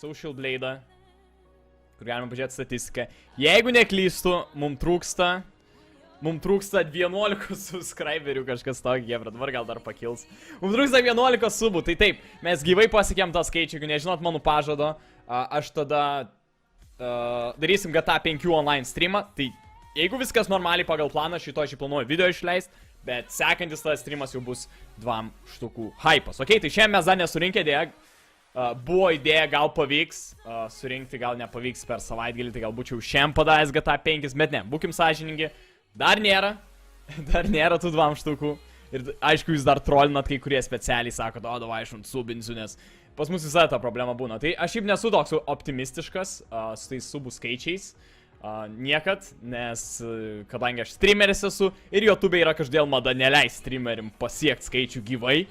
Social Blade'ą, kur galima pažiūrėti statistiką. Jeigu neklystu, mums trūksta 11 subscriberių, kažkas tokio, Gebra, dabar gal dar pakils. Mums trūksta 11 subų, tai taip, mes gyvai pasiekėm tą skaičių, jeigu nežinot mano pažado, aš tada darysim GTA 5 online streamą, tai jeigu viskas normaliai pagal planą, šitoj planuoju video išleist, bet sekantis tas streamas jau bus 2 štukų hypas. Ok, tai šiandien mes dar nesurinkę idėją, buvo idėja, gal pavyks surinkti, gal nepavyks per savaitgalį, tai gal būčiau šiandien padaręs GTA 5, bet ne, būkim sąžiningi. Dar nėra tų 2 štukų. Ir aišku, jūs dar trollinat, kai kurie specialiai sako, o, davai, aš subinsiu, nes pas mus visą tą problemą būna. Tai aš šiaip nesu toks optimistiškas su tais subų skaičiais. Niekad, nes kadangi aš streameris esu ir YouTube yra kažkodėl mada neleis streamerim pasiekti skaičių gyvai.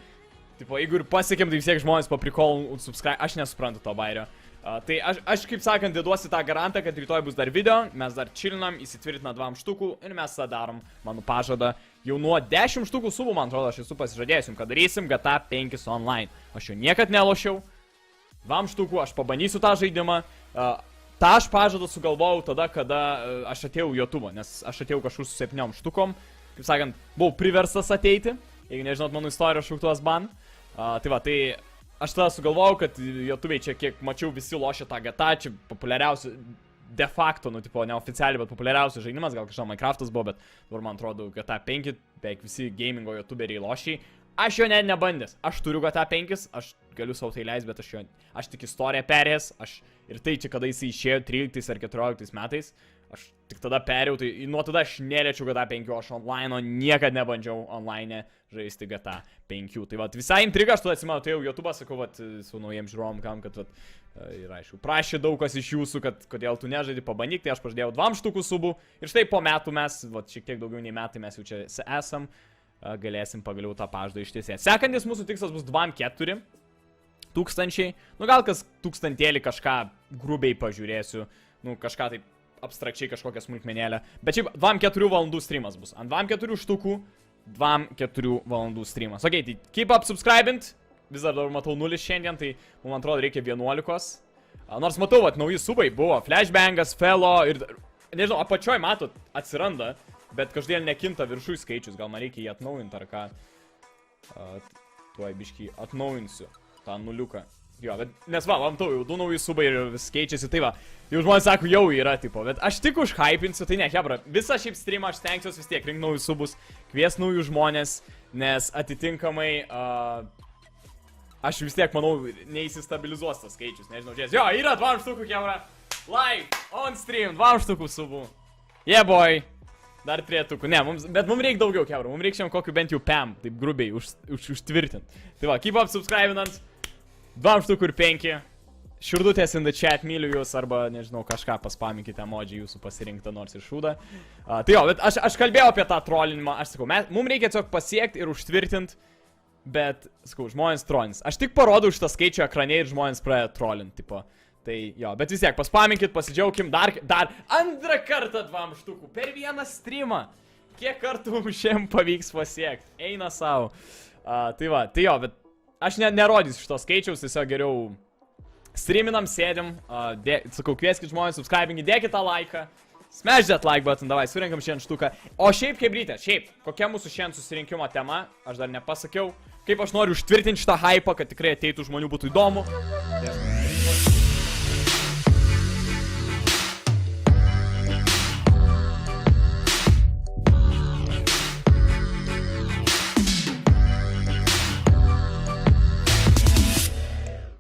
Tipo, jeigu ir pasiekėm, tai vis tiek žmonės paprikolų subscribe, aš nesuprantu to bairio. Tai aš kaip sakant, dėduosi tą garantą, kad rytoj bus dar video, mes dar chillinam, įsitvirtina 2 štukų ir mes tą darom, mano pažadą. Jau nuo 10 štukų subų, man atrodo, aš esu pasižadėjusim, kad darysim GTA 5 online. Aš jo niekad nelošiau, 2 štukų, aš pabandysiu tą žaidimą. Ta aš pažadą sugalvojau tada, kada aš atėjau į YouTube, nes aš atėjau kažkur su 7 štukom. Kaip sakant, buvau priverstas ateiti, jeigu nežinot mano istorijos šauktuos ban. Tai va, tai aš tada sugalvojau, kad YouTube'ai čia, kiek mačiau, visi lošia tą GTA, čia populiariausia, de facto, nu, tipo, neoficialiai, bet populiariausias žaidimas, gal kažkas Minecraftas buvo, bet dabar man atrodo GTA 5, beveik visi gamingo YouTuberiai lošiai. Aš jo net nebandęs, aš turiu GTA 5, aš galiu savo tai leis, bet aš tik istoriją perėjęs, ir tai čia kada jis išėjo 13 ar 14 metais, aš tik tada perėjau, tai nuo tada aš neliečiau GTA 5, aš online niekad nebandžiau online žaisti GTA 5. Tai vat visai intriga, aš tada atsimenu, tai jau YouTube'ą sakau, vat su naujiem žiūrovom, kad vat, ir aišku, prašė daug kas iš jūsų, kad kodėl tu nežaidi, pabandyk, tai aš pažadėjau 2 štukų subų ir štai po metų mes, vat šiek tiek daugiau nei metai mes jau čia esam, galėsim pagaliau tą pažadą ištiesėti. Sekantis mūsų tikslas bus 2-4 tūkstančiai, nu gal kas tūkstantėlį kažką grubiai pažiūrėsiu, nu kažką taip abstrakčiai kažkokią smulkmenėlę, bet šiaip 2-4 valandų streamas bus, ant 2-4 štukų 2-4 valandų streamas. Ok, tai keep up subscribint, vis dar matau 0 šiandien, tai man atrodo reikia 11. Nors matau, vat, nauji subai buvo, Flashbangas, Fellow ir, nežinau, apačioj matot, atsiranda, bet kažkodėl nekinta viršui skaičius, gal man reikia jį atnaujinti ar ką. Tuoj biškį atnaujinsiu tą nuliuką. Jo, bet, nes va, matau, jau 2 nauji subai ir vis keičiasi, tai va, jau žmonės sako, jau yra, tipo, bet aš tik užhypinsiu, tai ne, hebra, visą šiaip streamą aš stengsiuosi vis tiek rinkti naujus subus, kvies naujus žmonės, nes atitinkamai, aš vis tiek, manau, neįsistabilizuos tas skaičius, nežinau, žiūrės, jo, yra 2 štukų, hebra, live, on stream, 2 štukų subų, yeah boy, dar 3 štukų, ne, bet mums reikia daugiau, hebra, mums reikia šiandien kokiu bent jau PAM, taip grubiai užtvirtint, tai va, keep up subscribinant, 2 štukų ir 5. Širdutės in the chat, myliu jūs, arba, nežinau, kažką paspaminkite emodžiai jūsų pasirinktą nors ir šūdą. Tai jo, bet aš kalbėjau apie tą trollinimą, aš sakau, mums reikia tiesiog pasiekti ir užtvirtinti, bet, sakau, žmonės trollins. Aš tik parodau šitą skaičių ekrane ir žmonės pradeda trollint, tipo. Tai jo, bet vis tiek, paspaminkit, pasidžiaugim, dar antrą kartą 2 štukų per vieną streamą. Kiek kartų mums šiandien pavyks pasiekti? Eina savo. Tai va, tai jo, bet aš nerodysiu šito skaičiaus, tiesiog geriau streaminam, sėdim, sakau, kvieskit žmonės, subscribingi, dėkit tą laiką, smash that like button, davai, surinkam šiandien štuką. O šiaip, kaip ryte, kokia mūsų šiandien susirinkimo tema, aš dar nepasakiau, kaip aš noriu užtvirtinti šitą hypą, kad tikrai ateitų žmonių būtų įdomu.